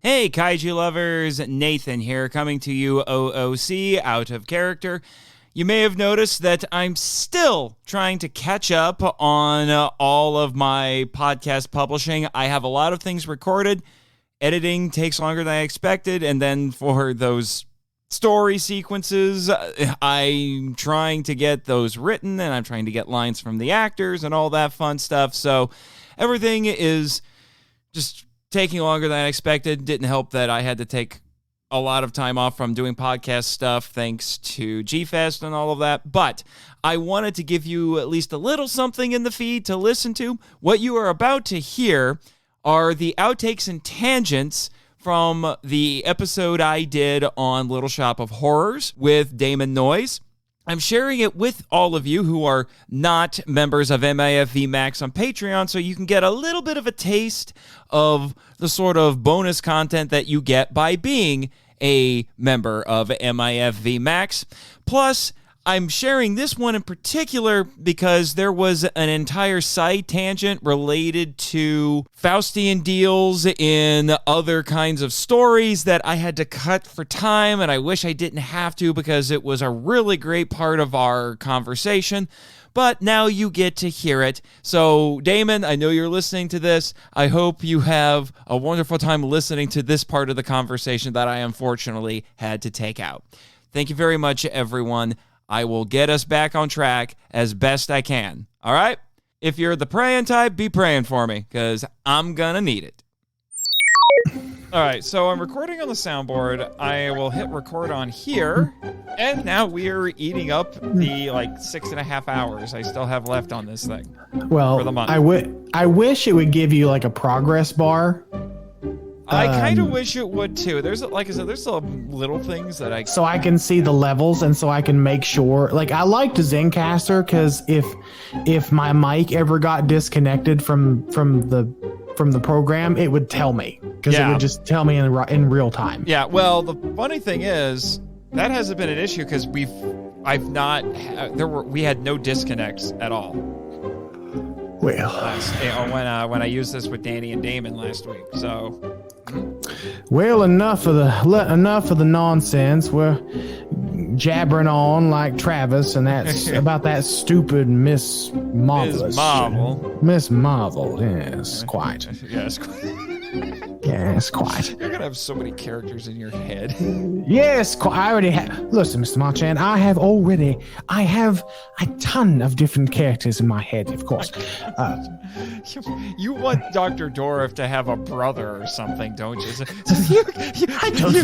Hey, kaiju lovers, Nathan here, coming to you OOC, out of character. You may have noticed that I'm still trying to catch up on all of my podcast publishing. I have a lot of things recorded. Editing takes longer than I expected, and then for those story sequences, I'm trying to get those written, and I'm trying to get lines from the actors and all that fun stuff. So everything is just taking longer than I expected. Didn't help that I had to take a lot of time off from doing podcast stuff thanks to G-Fest and all of that. But I wanted to give you at least a little something in the feed to listen to. What you are about to hear are the outtakes and tangents from the episode I did on Little Shop of Horrors with Damon Noyes. I'm sharing it with all of you who are not members of MIFV MAX on Patreon, so you can get a little bit of a taste of the sort of bonus content that you get by being a member of MIFV MAX. Plus, I'm sharing this one in particular because there was an entire side tangent related to Faustian deals in other kinds of stories that I had to cut for time, and I wish I didn't have to because it was a really great part of our conversation. But now you get to hear it. So, Damon, I know you're listening to this. I hope you have a wonderful time listening to this part of the conversation that I unfortunately had to take out. Thank you very much, everyone. I will get us back on track as best I can. All right? If you're the praying type, be praying for me, because I'm going to need it. All right, so I'm recording on the soundboard. I will hit record on here. And now we are eating up the, 6.5 hours I still have left on this thing. Well, for the month. I wish it would give you, a progress bar. I kind of wish it would too. There's, like I said, there's some little things that so I can see the levels, and so I can make sure. I liked Zencaster because if my mic ever got disconnected from the program, it would tell me because it would just tell me in real time. Yeah. Well, the funny thing is that hasn't been an issue because we had no disconnects at all. Well, when I used this with Danny and Damon last week, so. Well, enough of the nonsense. We're jabbering on like Travis, and that's about that stupid Miss Marvel. Miss Marvel, yes, quite. Yes, quite. Yes, quite. You're gonna have so many characters in your head. Yes, I already have. Listen, Mr. Marchand, I have a ton of different characters in my head, of course. You want Dr. Dorff to have a brother or something, don't you? I don't know.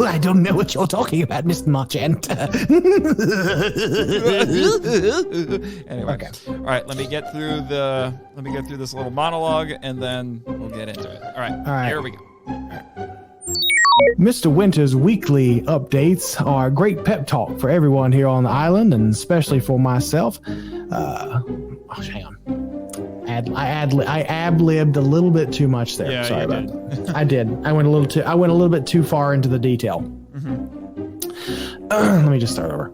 I don't know what you're talking about, Mr. Marchand. Anyway, okay. All right. Let me get through this little monologue, and then we'll get into it. All right. Here we go. Mr. Winter's weekly updates are a great pep talk for everyone here on the island, and especially for myself. Hang on. I ad-libbed a little bit too much there. Yeah, sorry about that. I did. I went a little bit too far into the detail. Mm-hmm. Let me just start over.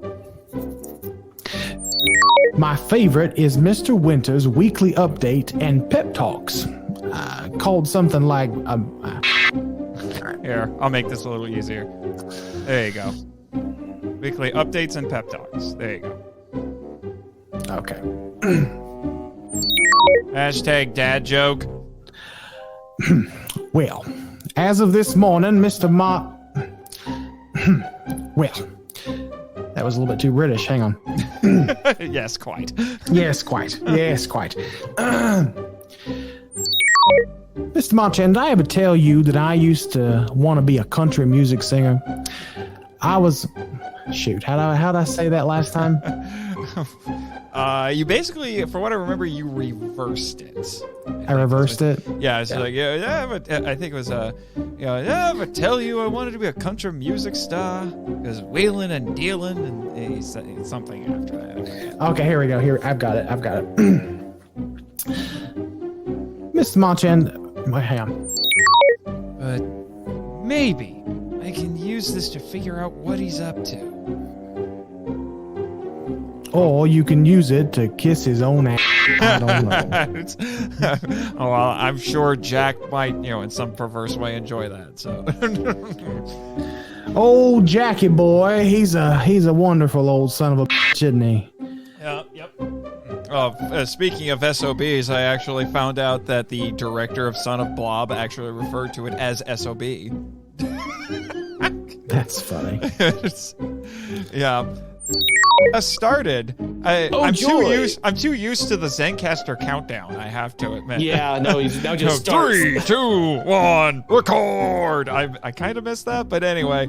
My favorite is Mr. Winter's weekly update and pep talks, called something like. Here, I'll make this a little easier. There you go. Weekly updates and pep talks. There you go. Okay. Hashtag dad joke. Well, as of this morning, Mr. Well, that was a little bit too British. Hang on. Yes, quite. Yes, quite. Yes, quite. Mr. Marchand, I ever tell you that I used to want to be a country music singer? Shoot, how'd I say that last time? You basically, for what I remember, you reversed it. I reversed it? Yeah, it's but I think it was, I tell you I wanted to be a country music star. It was wheeling and dealing, and he said something after that. Okay, here we go. Here, I've got it. Mr. Marchand, hang on. But maybe I can use this to figure out what he's up to. Or you can use it to kiss his own ass. I don't know. Oh, well, I'm sure Jack might, in some perverse way enjoy that. So, old Jackie boy, he's a wonderful old son of a bitch, isn't he? Yeah. Yep. Speaking of SOBs, I actually found out that the director of Son of Blob actually referred to it as SOB. That's funny. Yeah. Started. I'm too used to the Zencaster countdown. I have to admit. Yeah, no, he's now just starts. 3, 2, 1, record. I kind of missed that, but anyway,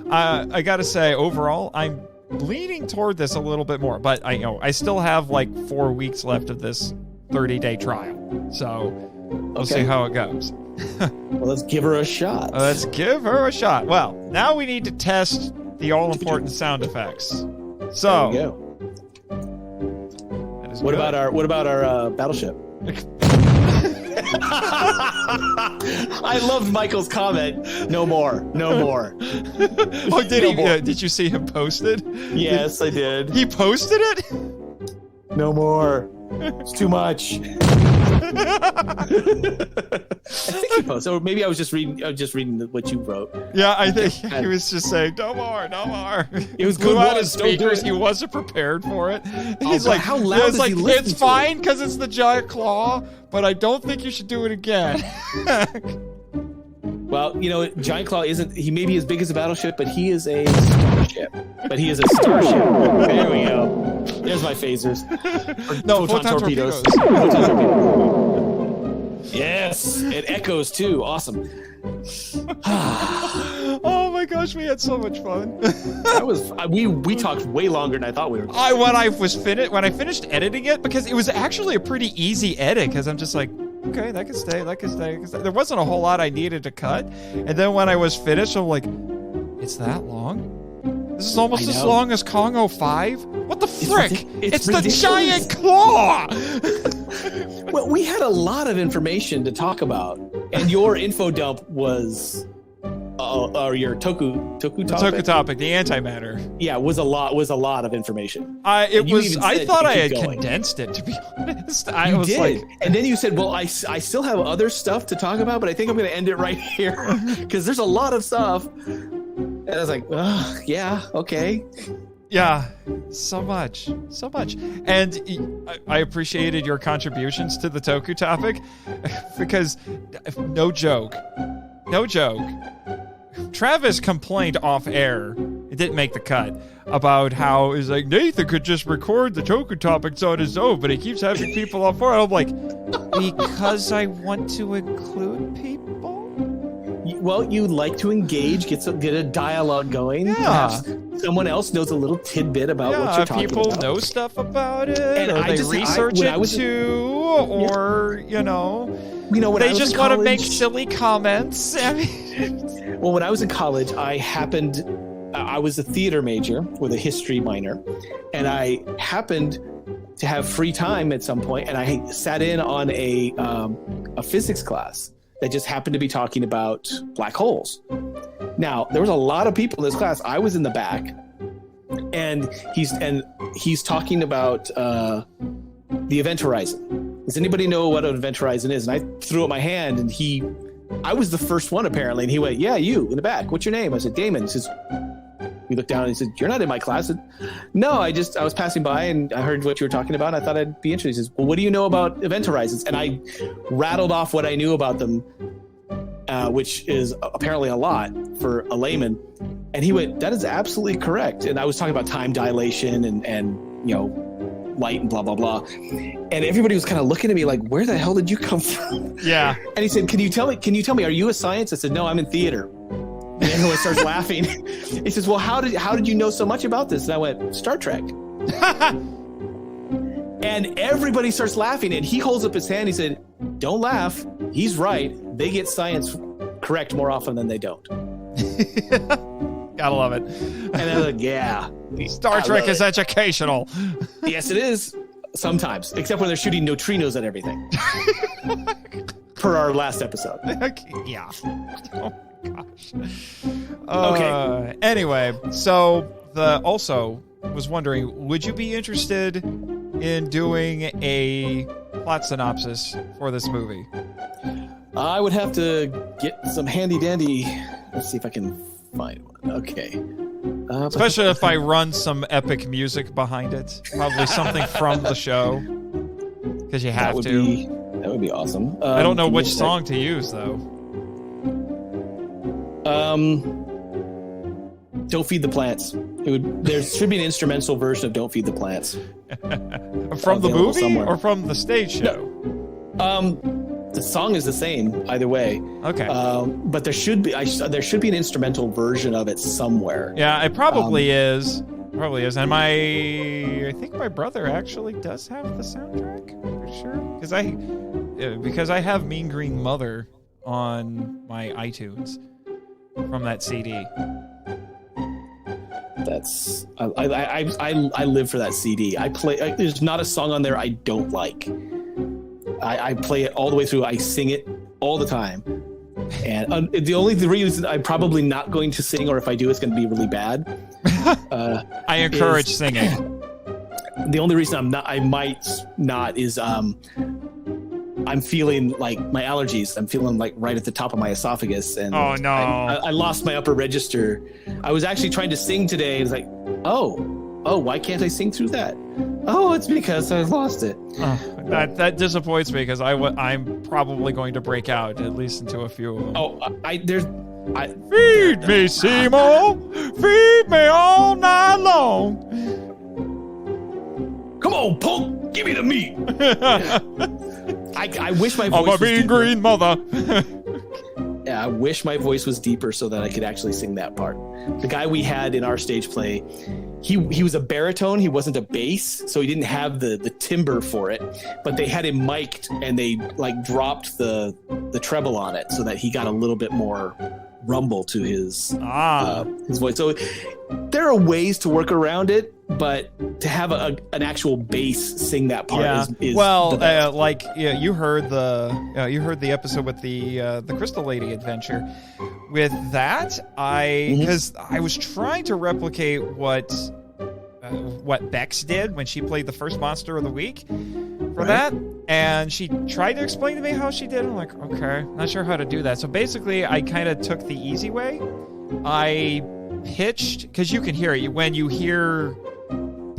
I gotta say, overall, I'm leaning toward this a little bit more. But I still have like 4 weeks left of this 30-day trial, so we'll see how it goes. Well, let's give her a shot. Let's give her a shot. Well, now we need to test the all-important sound effects. So, there we go. What about our battleship? I loved Michael's comment. No more. Oh, did you see him post it? Yes, I did. He posted it? No more. It's too much. I think he posted, or maybe I was just reading what you wrote. Yeah, I think he was just saying, no more. It was Blew good out ones. his speakers. He wasn't prepared for it. He's like, how loud is he listening it's to? fine because it's the giant claw, but I don't think you should do it again. Well, Giant Claw isn't. He may be as big as a battleship, but he is a starship. There we go. There's my phasers. No, photon torpedoes. Yes, it echoes too. Awesome. Oh my gosh, we had so much fun. That was we talked way longer than I thought we were. When I finished editing it, because it was actually a pretty easy edit, because I'm just like, okay, that could stay. There wasn't a whole lot I needed to cut, and then when I was finished, I'm like, it's that long? This is almost as long as Kong 05? What the frick? It's the giant claw! Well, we had a lot of information to talk about, and your info dump was, or your toku topic? The toku topic, the antimatter. Yeah, was a lot of information. I thought I had condensed it, to be honest. You did. And then you said, well, I still have other stuff to talk about, but I think I'm going to end it right here, because there's a lot of stuff. And I was like, yeah, okay. Yeah, so much. And I appreciated your contributions to the toku topic, because no joke, Travis complained off air, it didn't make the cut, about how it's like Nathan could just record the toku topics on his own, but he keeps having people on board. I'm like, because I want to include people? Well, you like to engage, get a dialogue going. Yeah. Perhaps someone else knows a little tidbit about what you're talking about. People know stuff about it, and or they research it too, or they just want to make silly comments. Well, when I was in college, I was a theater major with a history minor, and I happened to have free time at some point, and I sat in on a physics class that just happened to be talking about black holes. Now, there was a lot of people in this class. I was in the back, and he's talking about the event horizon. Does anybody know what an event horizon is? And I threw up my hand, and I was the first one apparently, and he went, "Yeah, you in the back. What's your name?" I said, "Damon." He says, we looked down and he said, "You're not in my class." I said, "No, I was passing by and I heard what you were talking about, and I thought I'd be interested." He says, "Well, what do you know about event horizons?" And I rattled off what I knew about them, which is apparently a lot for a layman. And he went, "That is absolutely correct." And I was talking about time dilation and light and blah blah blah, and everybody was kind of looking at me like, "Where the hell did you come from?" Yeah. And he said, Can you tell me, are you a science?" I said, "No, I'm in theater." And everyone starts laughing. He says, "Well, how did you know so much about this?" And I went, "Star Trek." And everybody starts laughing, and he holds up his hand. He said, "Don't laugh. He's right. They get science correct more often than they don't." Gotta love it. And I was like, yeah. Star Trek is educational. Yes, it is. Sometimes. Except when they're shooting neutrinos at everything. Per our last episode. Yeah. Oh, gosh. Okay. Anyway, so was wondering, would you be interested in doing a plot synopsis for this movie? I would have to get some handy dandy. Let's see if I can find one. Okay. Especially if I run some epic music behind it. Probably something from the show. Because you have to. That would be awesome. I don't know which song to use, though. Don't Feed the Plants. There should be an instrumental version of Don't Feed the Plants. From the movie somewhere. Or from the stage show? No. The song is the same either way. Okay. But there should be an instrumental version of it somewhere. Yeah, it probably is. Probably is. And I think my brother actually does have the soundtrack. I'm pretty sure. Because I have Mean Green Mother on my iTunes from that CD. That's I live for that CD. There's not a song on there I don't like. I play it all the way through. I sing it all the time. And the only reason I'm probably not going to sing, or if I do, it's going to be really bad. I encourage singing. The only reason I might not is I'm feeling like my allergies. I'm feeling like right at the top of my esophagus, and oh no, I lost my upper register. I was actually trying to sing today. It's like, oh, why can't I sing through that? Oh, it's because I lost it. Oh, that disappoints me because I'm probably going to break out at least into a few of them. Oh, feed me, Seymour. Feed me all night long. Come on, punk, give me the meat. I wish my voice was Mean Green Mother. Yeah, I wish my voice was deeper so that I could actually sing that part. The guy we had in our stage play, he was a baritone. He wasn't a bass, so he didn't have the timbre for it. But they had him mic'd, and they like dropped the treble on it so that he got a little bit more rumble to his voice. So there are ways to work around it, but to have an actual bass sing that part is well, you heard the episode with the Crystal Lady adventure. With that, because I was trying to replicate what Bex did when she played the first Monster of the Week for that, and she tried to explain to me how she did it. I'm like, okay, not sure how to do that. So basically, I kind of took the easy way. I pitched, because you can hear it when you hear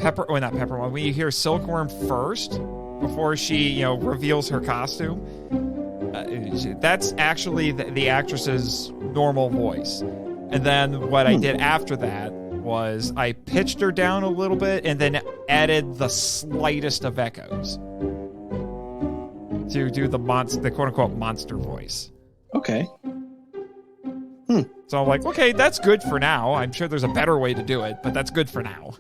when you hear Silkworm first before she reveals her costume. That's actually the actress's normal voice. And then what I did after that was I pitched her down a little bit and then added the slightest of echoes to do the quote-unquote monster voice. Okay. So I'm like, okay, that's good for now. I'm sure there's a better way to do it, but that's good for now.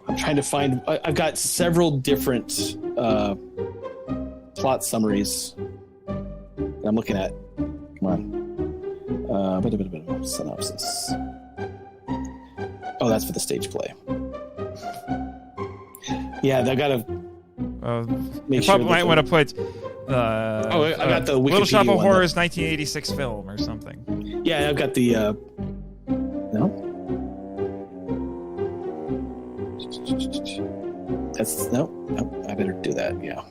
I'm trying to find... I've got several different plot summaries that I'm looking at. Come on. Synopsis. Oh, that's for the stage play. Yeah, I gotta make sure. Probably might want to put I got the Wikipedia Little Shop of one Horrors 1986 film or something. Yeah, I've got the no. That's no. I better do that. Yeah.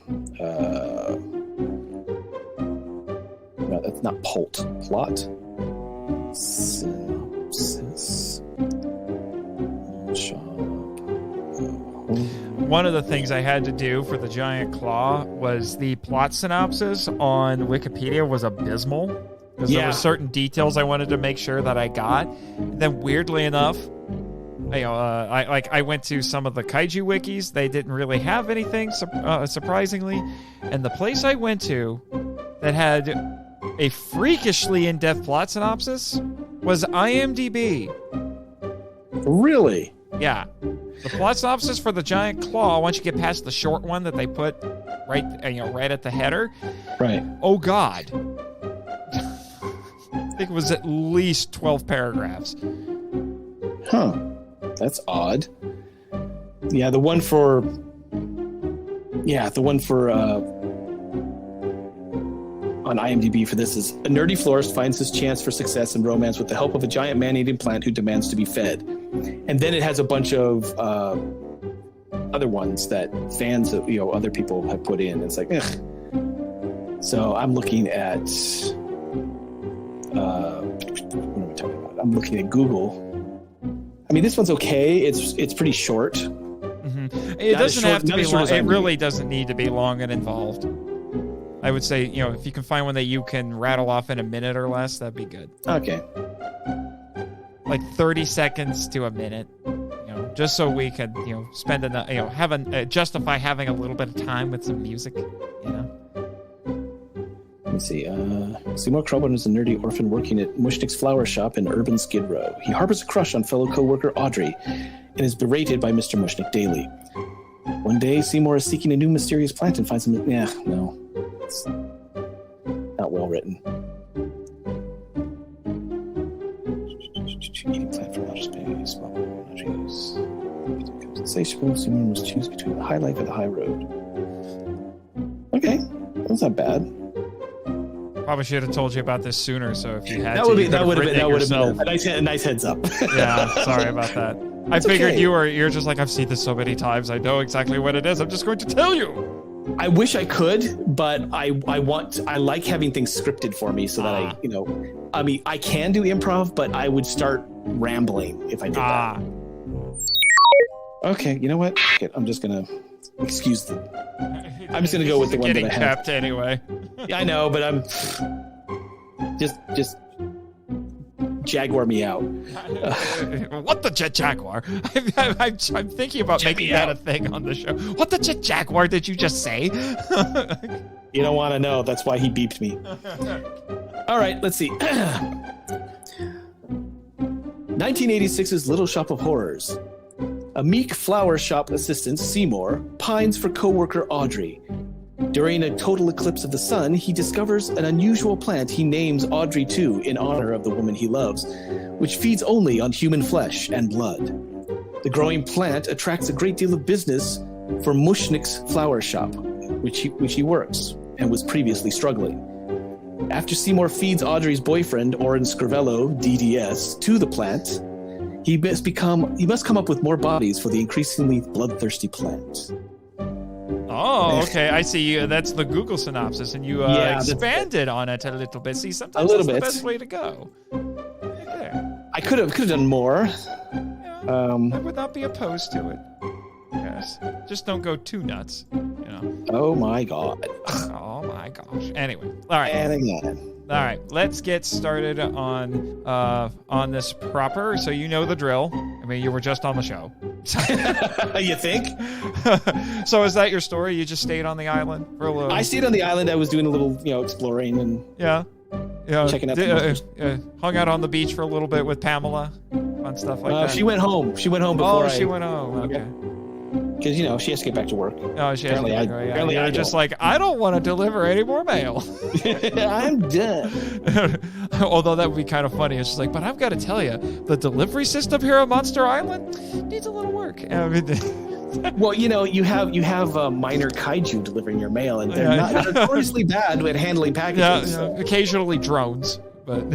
No, that's not plot. Synopsis. One of the things I had to do for the Giant Claw was the plot synopsis on Wikipedia was abysmal because there were certain details I wanted to make sure that I got. And then weirdly enough, I went to some of the kaiju wikis. They didn't really have anything, surprisingly. And the place I went to that had a freakishly in-depth plot synopsis was IMDb. Really? Yeah. The plot synopsis for the Giant Claw, once you get past the short one that they put right at the header. Right. Oh, God. I think it was at least 12 paragraphs. Huh. That's odd. Yeah, the one for on IMDb for this is: a nerdy florist finds his chance for success and romance with the help of a giant man-eating plant who demands to be fed. And then it has a bunch of other ones that fans of other people have put in. It's like, ugh. So I'm looking at what am I talking about? I'm looking at Google. I mean, this one's okay. It's pretty short. Mm-hmm. It doesn't have to be long. It really doesn't need to be long and involved. I would say, if you can find one that you can rattle off in a minute or less, that'd be good. Okay. Like 30 seconds to a minute, just so we could, spend justify having a little bit of time with some music, Let me see. Seymour Crowbone is a nerdy orphan working at Mushnik's flower shop in urban Skid Row. He harbors a crush on fellow co-worker Audrey and is berated by Mr. Mushnik daily. One day, Seymour is seeking a new mysterious plant and finds him. No. It's not well written. Eating plant from outer space. Audrey's insatiable. Seymour must choose between the high life and the high road. Okay, that's not bad. Probably should have told you about this sooner. So if you had that would have been a nice heads up. Yeah, sorry about that. I figured okay. You're just like, I've seen this so many times. I know exactly what it is. I'm just going to tell you. I wish I could, but I like having things scripted for me so that I can do improv, but I would start rambling if I did that. Okay, you know what? I'm just gonna excuse them. I'm just gonna go with the one that I have. Getting kept anyway. Yeah, I know, but I'm just Jaguar me out. What the Jet Jaguar? I'm thinking about making that a thing on the show. What the Jet Jaguar did you just say? You don't want to know. That's why he beeped me. All right, let's see. 1986's Little Shop of Horrors. A meek flower shop assistant, Seymour, pines for co-worker Audrey. During a total eclipse of the sun, he discovers an unusual plant he names Audrey to in honor of the woman he loves, which feeds only on human flesh and blood. The growing plant attracts a great deal of business for Mushnik's flower shop, which he works and was previously struggling. After Seymour feeds Audrey's boyfriend, Oren Scrivello, DDS, to the plant, he must come up with more bodies for the increasingly bloodthirsty plant. Oh, okay. I see you. That's the Google synopsis, and you expanded on it a little bit. See, sometimes that's the best way to go. Right there. I could have done more. Yeah, I would not be opposed to it. Yes. Just don't go too nuts. Oh my god. Oh my gosh. Anyway. All right. And again. All right, let's get started on this proper. So you know the drill. I mean, you were just on the show. You think? So is that your story? You just stayed on the island for a little? I stayed on the island. I was doing a little, exploring and checking out. Hung out on the beach for a little bit with Pamela, fun stuff like that. She went home. She went home before. She went home. Okay. Because she has to get back to work. Oh, she has to get back to work. Yeah. You're just like, I don't want to deliver any more mail. I'm done. Although that would be kind of funny. It's just like, but I've got to tell you, the delivery system here on Monster Island needs a little work. I mean, well, you have minor kaiju delivering your mail, and they're not notoriously bad at handling packages. Yeah, so. Occasionally drones, but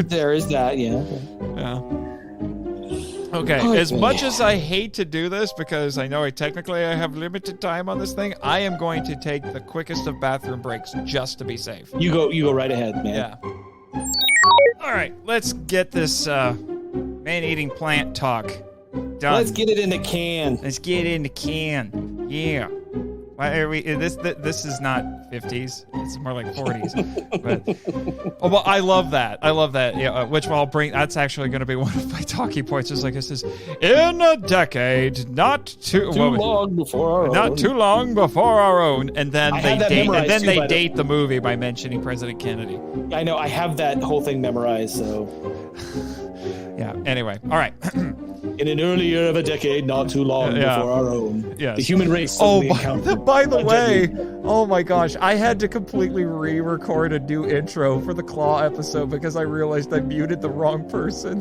there is that. Yeah. Okay, as much as I hate to do this, because I know I have limited time on this thing, I am going to take the quickest of bathroom breaks just to be safe. You go right ahead, man. Yeah. All right, let's get this man-eating plant talk done. Let's get it in the can. Let's get it in the can. Yeah. Why are we? This is not 50s. It's more like 40s. But well, I love that. Yeah, which I'll bring. That's actually going to be one of my talking points. Is like this is in a decade, not too long before our own. And then they date the movie by mentioning President Kennedy. I know. I have that whole thing memorized. So yeah. Anyway, all right. In an early year of a decade, not too long before our own, yes. The human race. By the way, oh my gosh, I had to completely re-record a new intro for the Claw episode because I realized I muted the wrong person.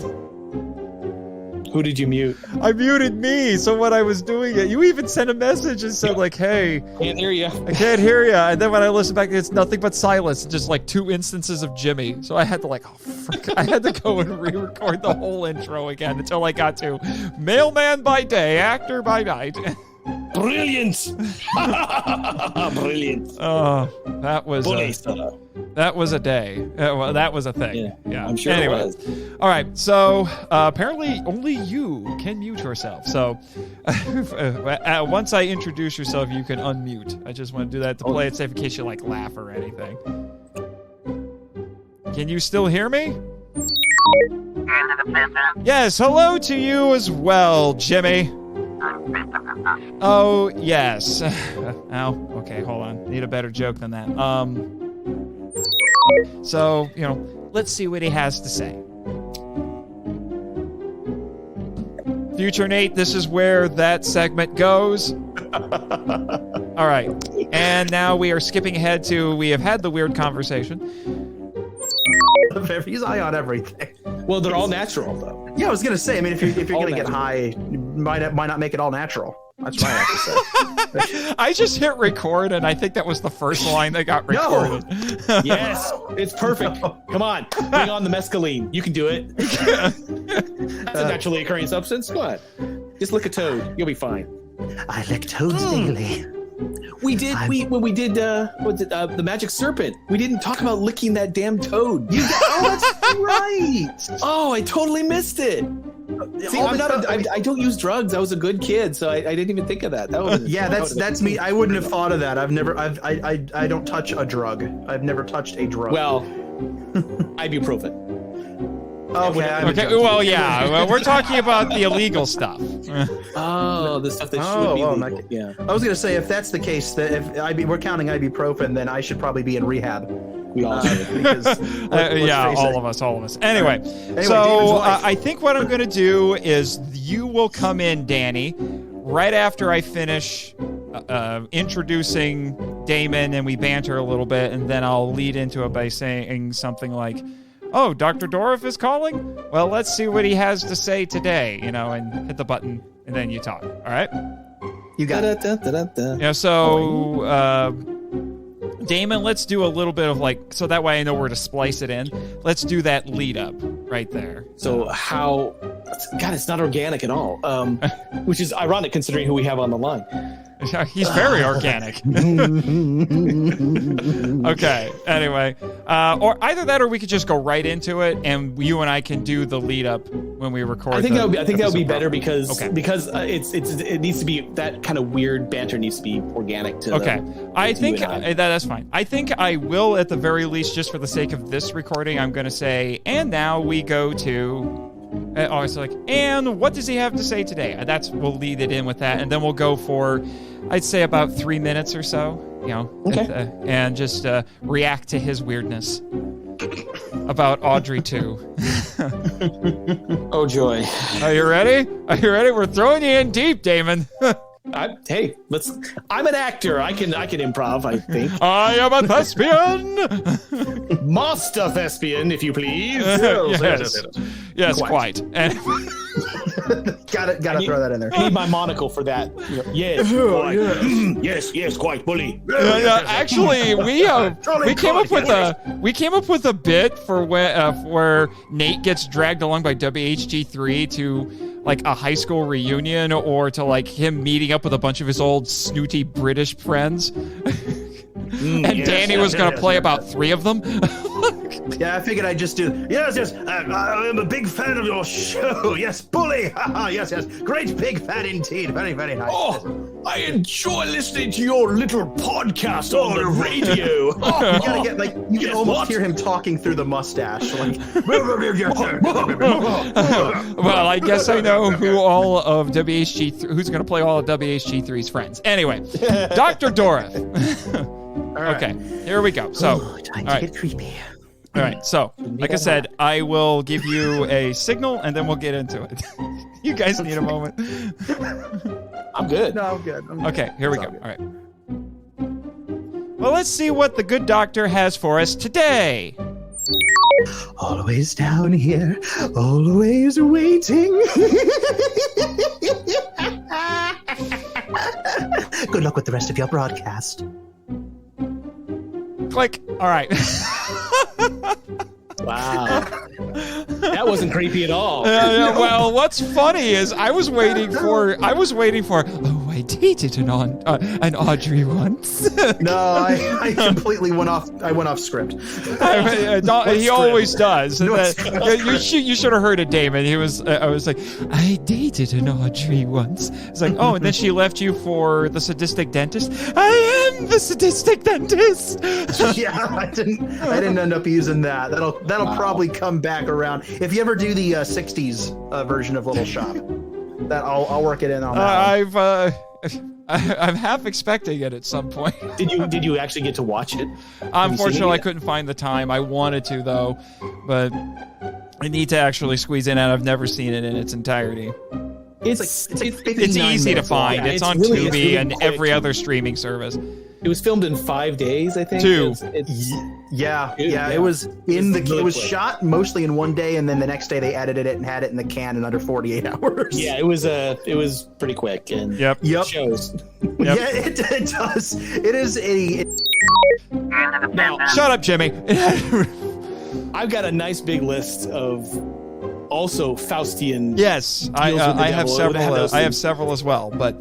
Who did you mute? I muted me. So when I was doing it, you even sent a message and said like, "Hey, can't hear you. I can't hear you." And then when I listened back, it's nothing but silence, just like 2 instances of Jimmy. So I had to like, oh frick, I had to go and re-record the whole intro again until I got to mailman by day, actor by night. Brilliant! Brilliant. Oh, that was that was a day. Well, that was a thing. Yeah, I'm sure anyway. it was. All right, so apparently only you can mute yourself. So once I introduce yourself, you can unmute. I just want to do that to play it safe in case you like laugh or anything. Can you still hear me? Yes, hello to you as well, Jimmy. Oh, yes. Oh, okay, hold on. Need a better joke than that. So, let's see what he has to say. Future Nate, this is where that segment goes. All right. And now we are skipping ahead to, we have had the weird conversation. He's high on everything. Well, they're all natural, though. Yeah, I was gonna say. I mean, if you're gonna get high, you might not make it all natural. That's what I have to say. I just hit record, and I think that was the first line that got recorded. No. Yes, it's perfect. Come on, bring on the mescaline. You can do it. That's a naturally occurring substance. Come on, just lick a toad. You'll be fine. I lick toads daily. We did. When we did the magic serpent, we didn't talk about licking that damn toad. That's right. Oh, I totally missed it. See, I don't use drugs. I was a good kid, so I didn't even think of that. That's me. I wouldn't have thought of that. I don't touch a drug. I've never touched a drug. Well, ibuprofen. Okay. Well, yeah. Well, we're talking about the illegal stuff. Oh, the stuff that should be legal. Yeah. I was gonna say, if that's the case, that if we're counting ibuprofen, then I should probably be in rehab. We all should. All of us. Anyway, so I think what I'm gonna do is you will come in, Danny, right after I finish introducing Damon and we banter a little bit, and then I'll lead into it by saying something like, "Oh, Dr. Dorff is calling? Well, let's see what he has to say today," and hit the button, and then you talk. All right? You got it. Damon, let's do a little bit of so that way I know where to splice it in. Let's do that lead up right there. So how, God, it's not organic at all, which is ironic considering who we have on the line. He's very organic. Okay. Anyway, or either that, or we could just go right into it, and you and I can do the lead up when we record. I think that would be better because it needs to be, that kind of weird banter needs to be organic to. Okay. I think that's fine. I think I will, at the very least, just for the sake of this recording, I'm going to say, and now we go to. It's like, and what does he have to say today? We'll lead it in with that, and then we'll go for, I'd say, about 3 minutes or so, okay. And just react to his weirdness about Audrey 2. Oh joy! Are you ready? We're throwing you in deep, Damon. I'm an actor. I can improv, I think. I am a thespian. Master thespian, if you please. Yes, quite. And gotta throw that in there. I need my monocle for that. Yes, quite. yes, quite bully. Actually, we came up with a bit for where Nate gets dragged along by WHG3 to a high school reunion, or to him meeting up with a bunch of his old snooty British friends. Danny was going to play about 3 of them. Yeah, I figured I'd just do. Yes. I am a big fan of your show. Yes, bully. Yes. Great big fan indeed. Very, very nice. Oh, I enjoy listening to your little podcast on the radio. You gotta get you can almost hear him talking through the mustache. Well, I guess I know who all of who's going to play all of WHG3's friends. Anyway, Dr. Dorff. Right. Okay, here we go. So, time to get creepy. All right, so, like I said, I will give you a signal, and then we'll get into it. You guys need a moment. I'm good. No, I'm good. Okay, here we go. All right. Well, let's see what the good doctor has for us today. Always down here, always waiting. Good luck with the rest of your broadcast. Click. All right. Wow. That wasn't creepy at all. Well, what's funny is I was waiting for. Oh, I dated an Audrey once. No, I completely went off script. He always does. No, you should have heard it, Damon. I was like, I dated an Audrey once. It's like, oh, and then she left you for the sadistic dentist. I am the sadistic dentist. Yeah, I didn't end up using that. That'll probably come back around if you ever do the '60s version of Little Shop. That I'll work it in on that. I'm half expecting it at some point. Did you actually get to watch it? Unfortunately, I couldn't find the time. I wanted to though, but I need to actually squeeze in, and I've never seen it in its entirety. It's easy to find. Yeah, it's on really, Tubi and quick. every other streaming service. It was filmed in 5 days, I think. 2. Yeah. It was really quick. shot mostly in 1 day, and then the next day they edited it and had it in the can in under 48 hours. Yeah, it was pretty quick, and Yep. it shows. Yep. Yeah, it does. It is Now, Shut up, Jimmy. I've got a nice big list of also Faustian. Yes, I Deals with the have devil. several. I have several as well, but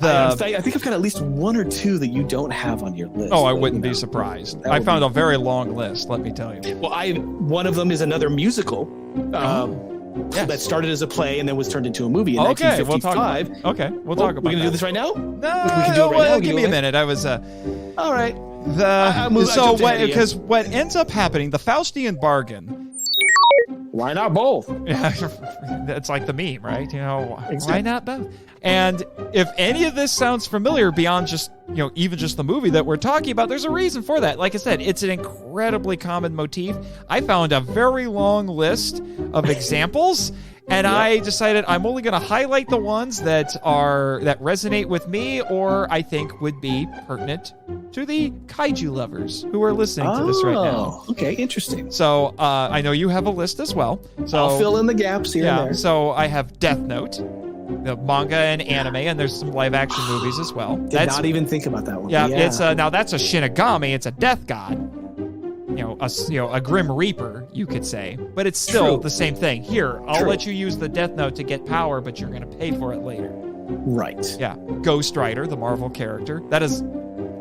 I think I've got at least 1 or 2 that you don't have on your list. I but, wouldn't be surprised. that I would found be- a very long list. Let me tell you. Well, one of them is another musical Yes. that started as a play and then was turned into a movie in Okay, we'll talk. 1955. We'll talk about. We're gonna that. do this right now. No, we can do it right now. give You me a okay? minute. I was All right. the I jumped ahead of you. because what ends up happening, the Faustian bargain. Why not both? Yeah, that's like the meme, right? Why Exactly. not both? And if any of this sounds familiar beyond just, even just the movie that we're talking about, there's a reason for that. Like I said, it's an incredibly common motif. I found a very long list of examples, and I decided I'm only going to highlight the ones that resonate with me or I think would be pertinent to the kaiju lovers who are listening to this right now. Okay, interesting. So I know you have a list as well. So I'll fill in the gaps here and there. so I have Death Note, the manga and anime, and there's some live action movies as well. Did not even think about that one. Yeah, it's now that's a Shinigami, it's a death god. A Grim Reaper, you could say, but it's still True. the same thing. Here, I'll True. let you use the Death Note to get power, but you're going to pay for it later. right. Yeah, Ghost Rider, the Marvel character, that is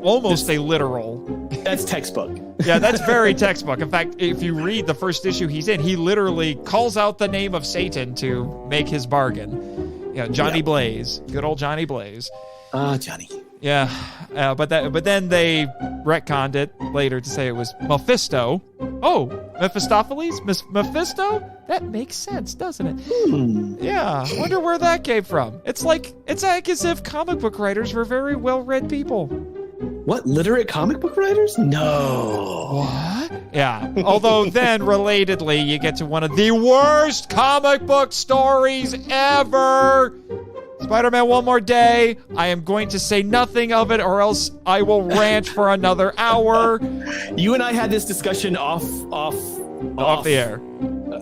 almost a literal. That's textbook. Yeah, that's very textbook. In fact, if you read the first issue he's in, he literally calls out the name of Satan to make his bargain. Johnny Blaze, good old Johnny Blaze. Johnny. Yeah, but then they retconned it later to say it was Mephisto. Oh, Mephistopheles? Mephisto? That makes sense, doesn't it? Yeah, I wonder where that came from. It's like as if comic book writers were very well-read people. What, literate comic book writers? No. What? Yeah. Although then, relatedly, you get to one of the worst comic book stories ever. Spider-Man One More Day. I am going to say nothing of it or else I will rant for another hour. You and I had this discussion off the air.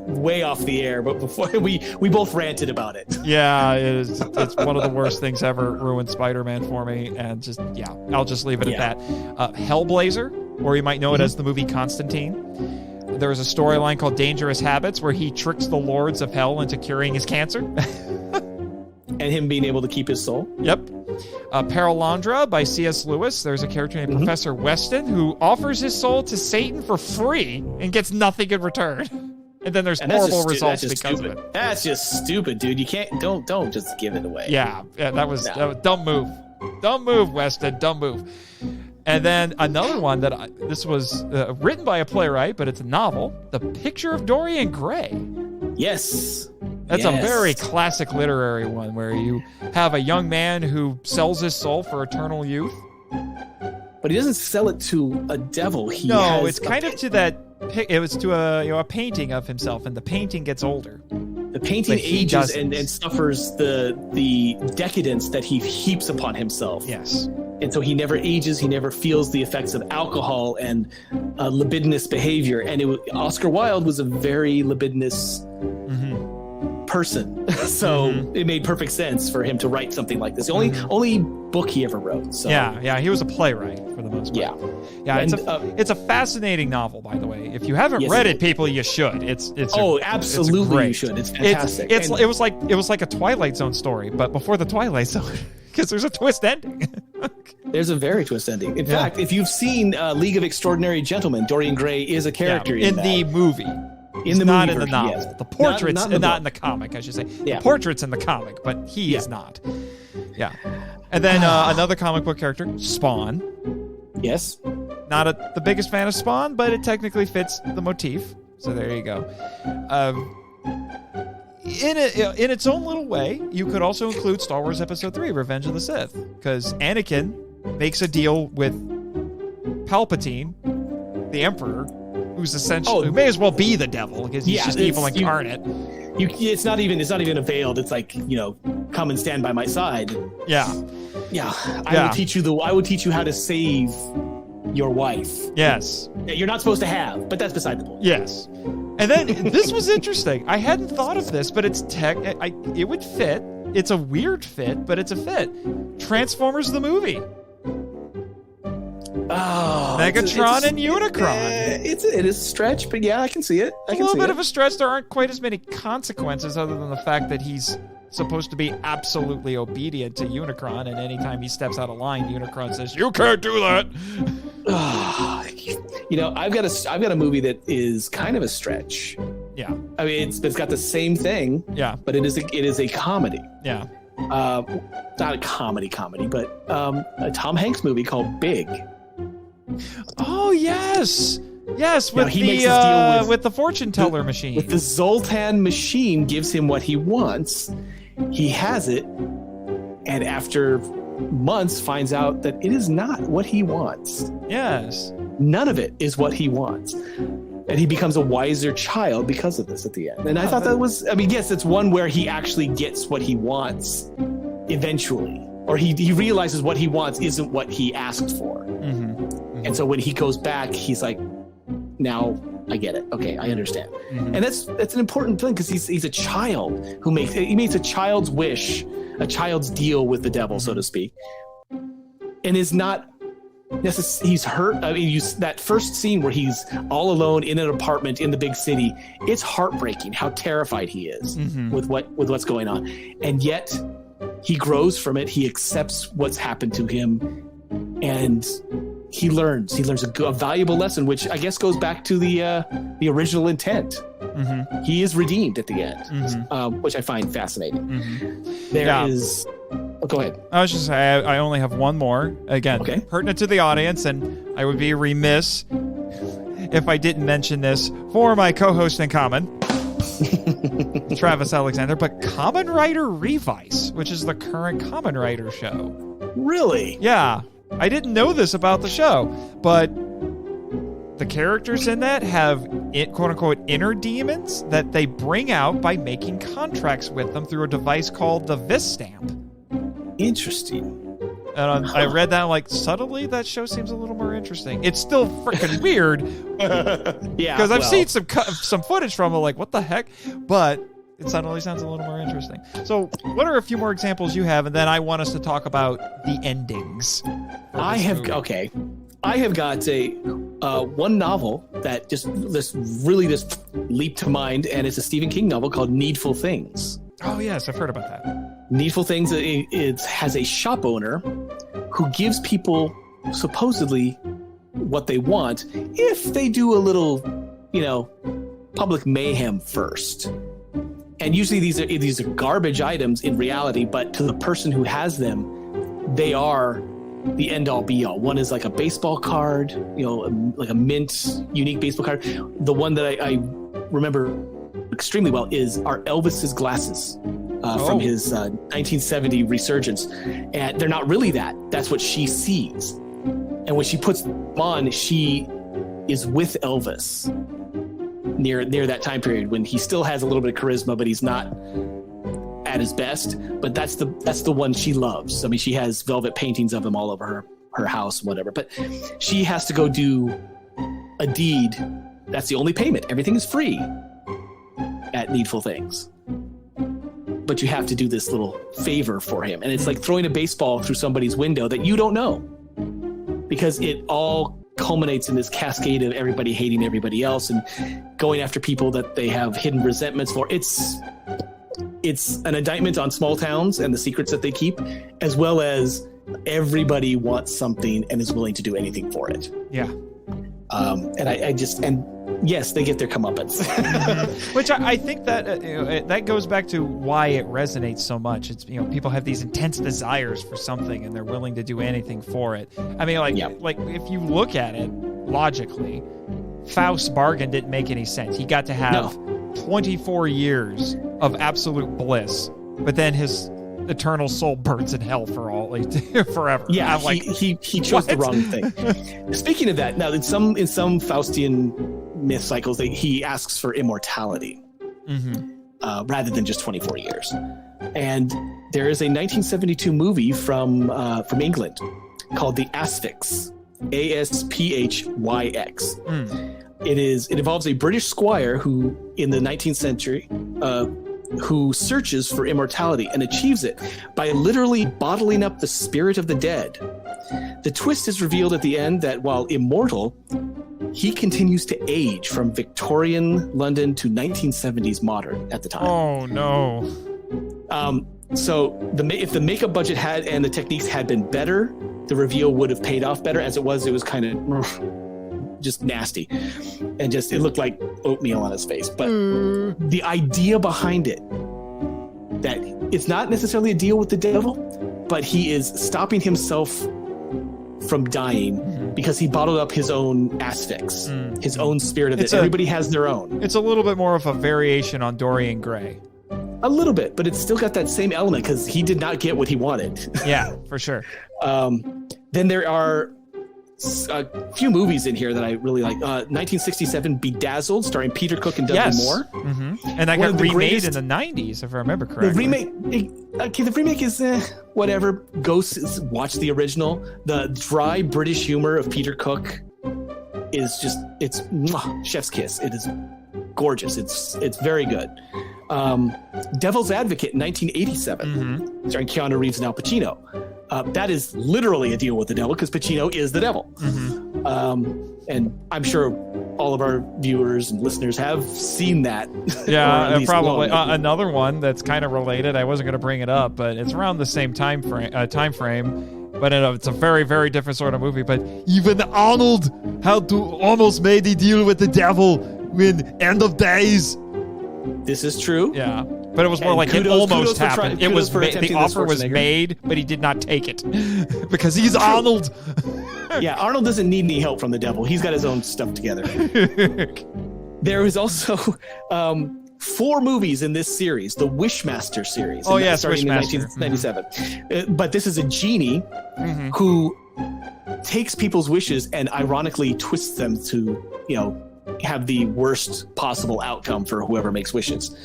Way off the air, but before we both ranted about it. Yeah, it's one of the worst things ever. Ruined Spider-Man for me, and I'll just leave it at that. Hellblazer, or you might know it as the movie Constantine. There's a storyline called Dangerous Habits where he tricks the lords of hell into curing his cancer. And him being able to keep his soul. Yep. Paralandra by C.S. Lewis. There's a character named Professor Weston who offers his soul to Satan for free and gets nothing in return. And then there's horrible results because of it. That's just stupid, dude. You can't. Don't just give it away. Yeah, that was dumb move. Dumb move, Weston. Dumb move. And then another one this was written by a playwright, but it's a novel. The Picture of Dorian Gray. Yes. That's a very classic literary one where you have a young man who sells his soul for eternal youth. But he doesn't sell it to a devil. It's kind of to that. It was to a painting of himself, and the painting gets older. The painting ages and suffers the decadence that he heaps upon himself. Yes. And so he never ages. He never feels the effects of alcohol and libidinous behavior. And Oscar Wilde was a very libidinous person. So it made perfect sense for him to write something like this. The only book he ever wrote. So. Yeah, he was a playwright for the most part. Yeah. It's a fascinating novel, by the way. If you haven't read it, people, you should. Absolutely, you should. It's fantastic. It was like a Twilight Zone story, but before the Twilight Zone, because there's a twist ending. There's a very twist ending. In fact, if you've seen League of Extraordinary Gentlemen, Dorian Gray is a character in the movie. Not in the novel. Yes. The portrait's not in the comic, I should say. Yeah. The portrait's in the comic, but he is not. Yeah. And then another comic book character, Spawn. Yes. Not the biggest fan of Spawn, but it technically fits the motif. So there you go. In its own little way, you could also include Star Wars Episode 3, Revenge of the Sith, because Anakin makes a deal with Palpatine, the Emperor, who's essentially who may as well be the devil because he's just evil incarnate. It's not even a veiled. It's like, come and stand by my side. Yeah. I will teach you how to save your wife. Yes. You're not supposed to have, but that's beside the point. Yes. And then this was interesting. I hadn't thought of this, but it's it would fit. It's a weird fit, but it's a fit. Transformers the movie. Oh, Megatron and Unicron. It is a stretch, but yeah, I can see it. A little bit of a stretch. There aren't quite as many consequences other than the fact that he's supposed to be absolutely obedient to Unicron, and anytime he steps out of line, Unicron says, "You can't do that." I've got a movie that is kind of a stretch. Yeah. I mean, it's got the same thing. Yeah. But it is a comedy. Yeah. Not a comedy, but a Tom Hanks movie called Big. Oh yes, with he makes his deal with the fortune teller machine. With the Zoltan machine gives him what he wants. He has it, and after months finds out that it is not what he wants. Yes. None of it is what he wants. And he becomes a wiser child because of this at the end. And I thought that was, yes, it's one where he actually gets what he wants eventually. Or he realizes what he wants isn't what he asked for. And so when he goes back, he's like, now I get it. Okay, I understand. And that's an important thing because he's a child who makes a child's wish, a child's deal with the devil, so to speak, and is not necessarily. He's hurt. That first scene where he's all alone in an apartment in the big city, it's heartbreaking how terrified he is with what's going on, and yet he grows from it. He accepts what's happened to him, and he learns a valuable lesson, which I guess goes back to the original intent. He is redeemed at the end, which I find fascinating. There is. Oh, go ahead. I was just saying, I only have one more. Again, pertinent to the audience, and I would be remiss if I didn't mention this for my co-host in common, Travis Alexander, but Kamen Rider Revice, which is the current Kamen Rider show. Really? Yeah. I didn't know this about the show, but the characters in that have, quote-unquote, inner demons that they bring out by making contracts with them through a device called the Vis Stamp. Interesting. And I read that, like, subtly, that show seems a little more interesting. It's still freaking weird. Yeah. Because I've seen some footage from it, like, what the heck? But it suddenly sounds a little more interesting. So what are a few more examples you have? And then I want us to talk about the endings. I have got one novel that just leaped to mind, and it's a Stephen King novel called Needful Things. Oh, yes, I've heard about that. Needful Things, it has a shop owner who gives people supposedly what they want if they do a little, public mayhem first. And usually these are garbage items in reality, but to the person who has them, they are the end all be all. One is like a baseball card, like a mint unique baseball card. The one that I remember extremely well are Elvis's glasses from his 1970 resurgence. And they're not really that. That's what she sees. And when she puts them on, she is with Elvis near that time period when he still has a little bit of charisma, but he's not at his best, but that's the one she loves. I mean, she has velvet paintings of him all over her house, whatever. But she has to go do a deed. That's the only payment. Everything is free at Needful Things. But you have to do this little favor for him. And it's like throwing a baseball through somebody's window that you don't know. Because it all culminates in this cascade of everybody hating everybody else and going after people that they have hidden resentments for. It's an indictment on small towns and the secrets that they keep, as well as everybody wants something and is willing to do anything for it. Yeah. And yes, they get their comeuppance. Which I think that that goes back to why it resonates so much. It's, people have these intense desires for something and they're willing to do anything for it. I mean, like if you look at it logically, Faust's bargain didn't make any sense. He got to have 24 years of absolute bliss, but then his eternal soul burns in hell for forever. Yeah, he chose the wrong thing. Speaking of that, now in some Faustian myth cycles, he asks for immortality rather than just 24 years. And there is a 1972 movie from England called The Asphyx, Asphyx. It involves a British squire who, in the 19th century, who searches for immortality and achieves it by literally bottling up the spirit of the dead. The twist is revealed at the end that while immortal, he continues to age from Victorian London to 1970s modern at the time. Oh, no. So if the makeup budget and the techniques had been better, the reveal would have paid off better. As it was kind of just nasty. And it looked like oatmeal on his face. But the idea behind it, that it's not necessarily a deal with the devil, but he is stopping himself from dying because he bottled up his own asphyx, his own spirit of it. Everybody has their own. It's a little bit more of a variation on Dorian Gray. A little bit, but it's still got that same element because he did not get what he wanted. Yeah, for sure. Then there are a few movies in here that I really like. 1967, Bedazzled, starring Peter Cooke and Dudley Moore. And that got remade in the 90s, if I remember correctly. The remake is whatever. Go watch the original. The dry British humor of Peter Cooke is it's chef's kiss. It is gorgeous. It's very good. Devil's Advocate in 1987, starring Keanu Reeves and Al Pacino. That is literally a deal with the devil because Pacino is the devil. And I'm sure all of our viewers and listeners have seen that. Yeah, probably. Another one that's kind of related. I wasn't going to bring it up, but it's around the same time frame. But it's a very, very different sort of movie. But even Arnold had to almost made a deal with the devil in End of Days. This is true. Yeah. But it was more like it almost happened. The offer was made, but he did not take it because he's Arnold. Yeah, Arnold doesn't need any help from the devil. He's got his own stuff together. There is also 4 movies in this series, the Wishmaster series. Oh, yes, starting Wishmaster. in 1997. But this is a genie who takes people's wishes and ironically twists them to, have the worst possible outcome for whoever makes wishes,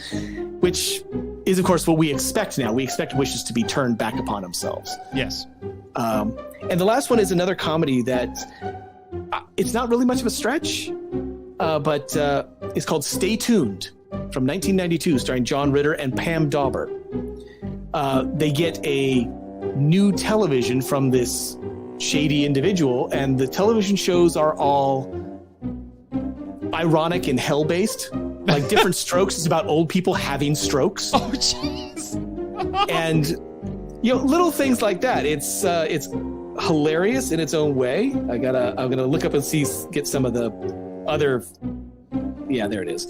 which is, of course, what we expect now. We expect wishes to be turned back upon themselves. Yes. And the last one is another comedy that it's not really much of a stretch, but it's called Stay Tuned from 1992, starring John Ritter and Pam Dauber. They get a new television from this shady individual, and the television shows are all ironic and hell-based. Like Different Strokes is about old people having strokes. Oh, jeez. And little things like that. It's hilarious in its own way. I'm gonna look up and get some of the other. Yeah, there it is.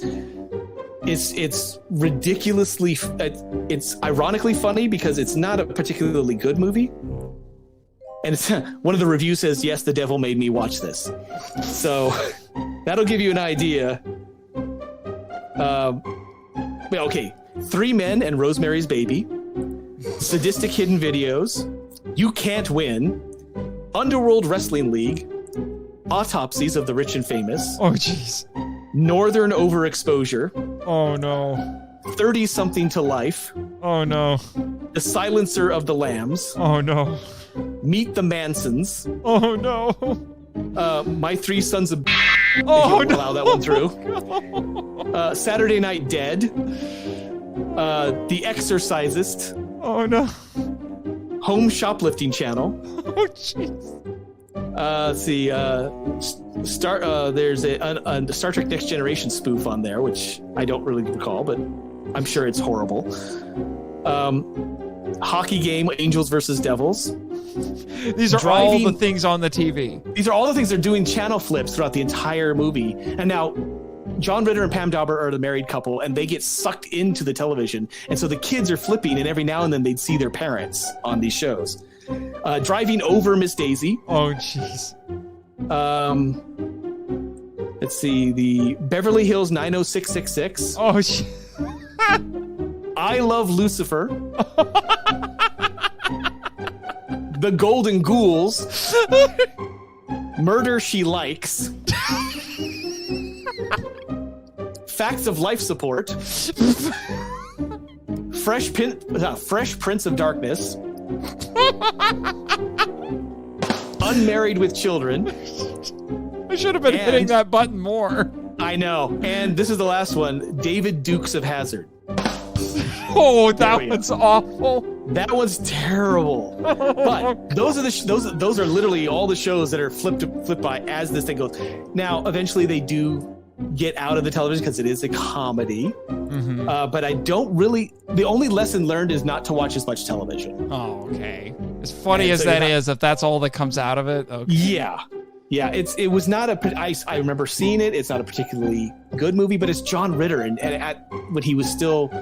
It's ridiculously. It's ironically funny because it's not a particularly good movie. And it's one of the reviews says, "Yes, the devil made me watch this." So that'll give you an idea. Okay, 3 Men and Rosemary's Baby, Sadistic Hidden Videos, You Can't Win, Underworld Wrestling League, Autopsies of the Rich and Famous. Oh, jeez. Northern Overexposure. Oh, no. 30-something to Life. Oh no. The Silencer of the Lambs. Oh no. Meet the Mansons. Oh no. My Three Sons of Oh no. Allow that one through. Saturday Night Dead. The Exorcisist. Oh no. Home Shoplifting Channel. Oh jeez. Let's see. There's a Star Trek Next Generation spoof on there, which I don't really recall, but I'm sure it's horrible. Hockey game, Angels versus Devils. These are all the things on the TV. These are all the things they're doing channel flips throughout the entire movie. And now, John Ritter and Pam Dauber are the married couple, and they get sucked into the television. And so the kids are flipping, and every now and then they'd see their parents on these shows. Driving Over Miss Daisy. Oh, jeez. Let's see, the Beverly Hills 90266. Oh, jeez. I Love Lucifer. The Golden Ghouls. Murder She Likes. Facts of Life Support. Fresh Prince of Darkness. Unmarried with Children. I should have been hitting that button more. I know. And this is the last one, David Dukes of Hazzard. Oh, that one's awful. That one's terrible. But those are literally all the shows that are flipped by as this thing goes. Now, eventually they do get out of the television because it is a comedy. Mm-hmm. But I don't really. The only lesson learned is not to watch as much television. Oh, okay. As funny as that is, if that's all that comes out of it. Okay. Yeah. Yeah, it was not I remember seeing it. It's not a particularly good movie, but it's John Ritter, and when he was still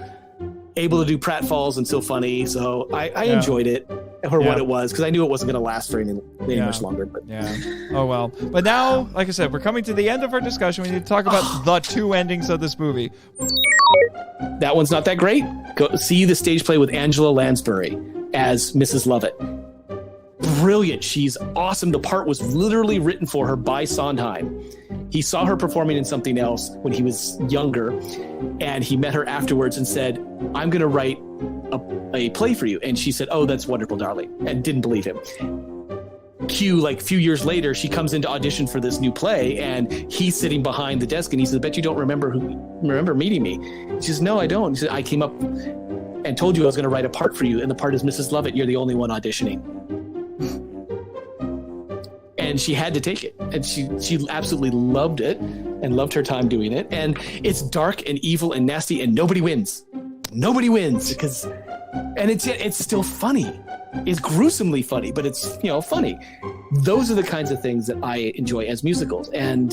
able to do pratfalls and still funny, so I enjoyed it for what it was, because I knew it wasn't going to last for any much longer. But oh well. But now, like I said, we're coming to the end of our discussion. We need to talk about the two endings of this movie. That one's not that great. Go see the stage play with Angela Lansbury as Mrs. Lovett. Brilliant. She's awesome. The part was literally written for her by Sondheim. He saw her performing in something else when he was younger, and he met her afterwards and said, I'm going to write a play for you. And she said, oh, that's wonderful, darling, and didn't believe him. Cue, like a few years later, she comes in to audition for this new play, and he's sitting behind the desk, and he says, I bet you don't remember meeting me. She says, no, I don't. He said, I came up and told you I was going to write a part for you, and the part is Mrs. Lovett. You're the only one auditioning. And she had to take it, and she absolutely loved it and loved her time doing it. And it's dark and evil and nasty, and nobody wins because it's still funny. It's gruesomely funny, but it's funny. Those are the kinds of things that I enjoy as musicals. And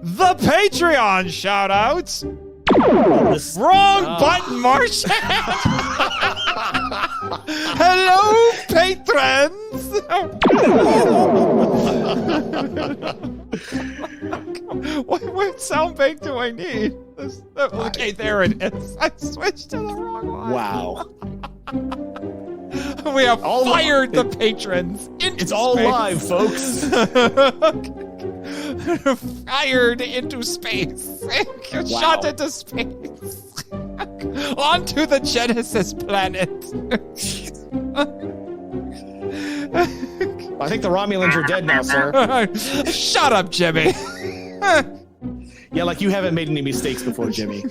the Patreon shout outs. Wrong button, Marsh. Hello, patrons. What sound bank do I need? Okay, there it is. I switched to the wrong one. Wow. We have fired the patrons. It's all live, folks. Fired into space. Shot into space. Onto the Genesis planet. I think the Romulans are dead now, sir. Shut up, Jimmy. Yeah, like you haven't made any mistakes before, Jimmy.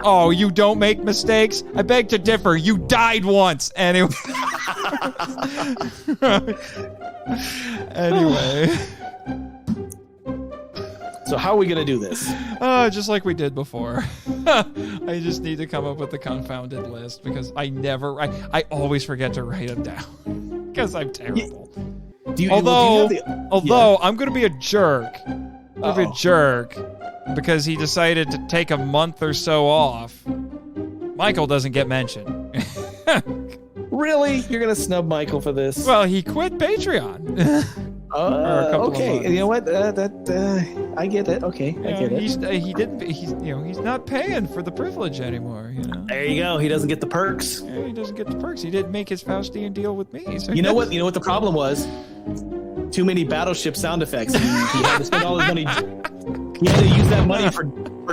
Oh, you don't make mistakes? I beg to differ. You died once. Anyway. So how are we going to do this? Just like we did before. I just need to come up with the confounded list because I always forget to write them down because I'm terrible. Although I'm going to be a jerk. Because he decided to take a month or so off. Michael doesn't get mentioned. Really? You're going to snub Michael for this? Well, he quit Patreon. Okay. You know what? I get it. Okay, I get it. He's not paying for the privilege anymore. There you go. He doesn't get the perks. Yeah, he doesn't get the perks. He didn't make his Faustian deal with me. So You know what the problem was? Too many battleship sound effects. He had to spend all his money You had to use that money for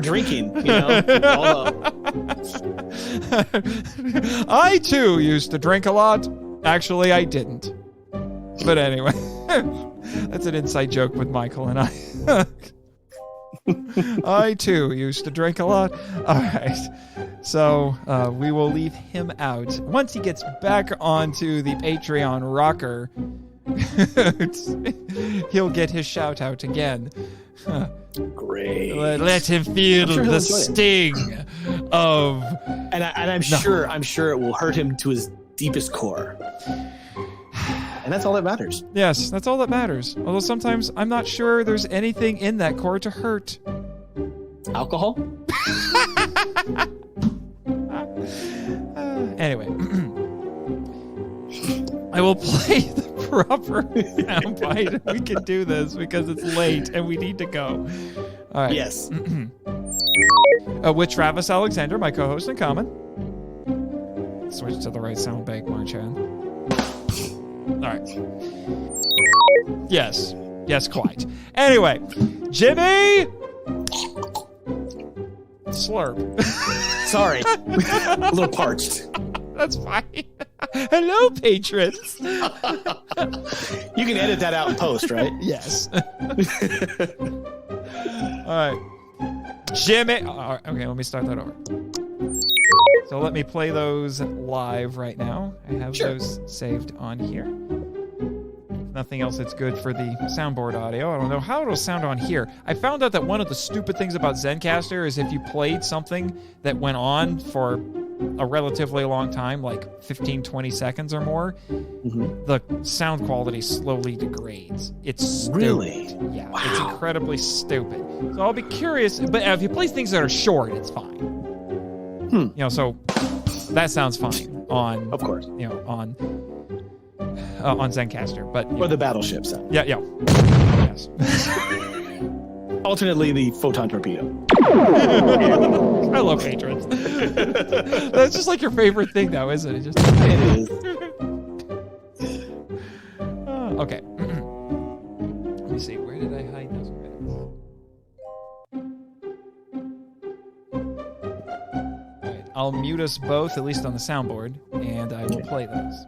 drinking, you know? I, too, used to drink a lot. Actually, I didn't. But anyway, that's an inside joke with Michael and I. I, too, used to drink a lot. All right. So we will leave him out. Once he gets back onto the Patreon rocker, he'll get his shout out again. Great. Let him feel the sting of... And I'm sure it will hurt him to his deepest core. And that's all that matters. Yes, that's all that matters. Although sometimes I'm not sure there's anything in that core to hurt. Alcohol? Anyway. I will play the proper soundbite. We can do this because it's late and we need to go. All right. Yes. With Travis Alexander, my co-host in common. Switch to the right sound bank, Marchan. All right. Yes. Yes, quite. Anyway, Jimmy! Slurp. Sorry. A little parched. That's fine. Hello, patrons. You can edit that out in post, right? Yes. All right. Jimmy. All right, okay, let me start that over. So let me play those live right now. I have those saved on here. If nothing else, it's good for the soundboard audio. I don't know how it'll sound on here. I found out that one of the stupid things about Zencastr is if you played something that went on for a relatively long time, like 15, 20 seconds or more, the sound quality slowly degrades. It's stupid. Really? Yeah, wow. It's incredibly stupid. So I'll be curious, but if you play things that are short, it's fine. You know, so that sounds fine on, of course, you know, on Zencastr, but or the battleship sound. Yeah. Yes. Alternately, the photon torpedo. I love patrons. That's just like your favorite thing, though, isn't it? It is. Okay. Let me see. Where did I hide those credits? All right. I'll mute us both, at least on the soundboard, and I will play those.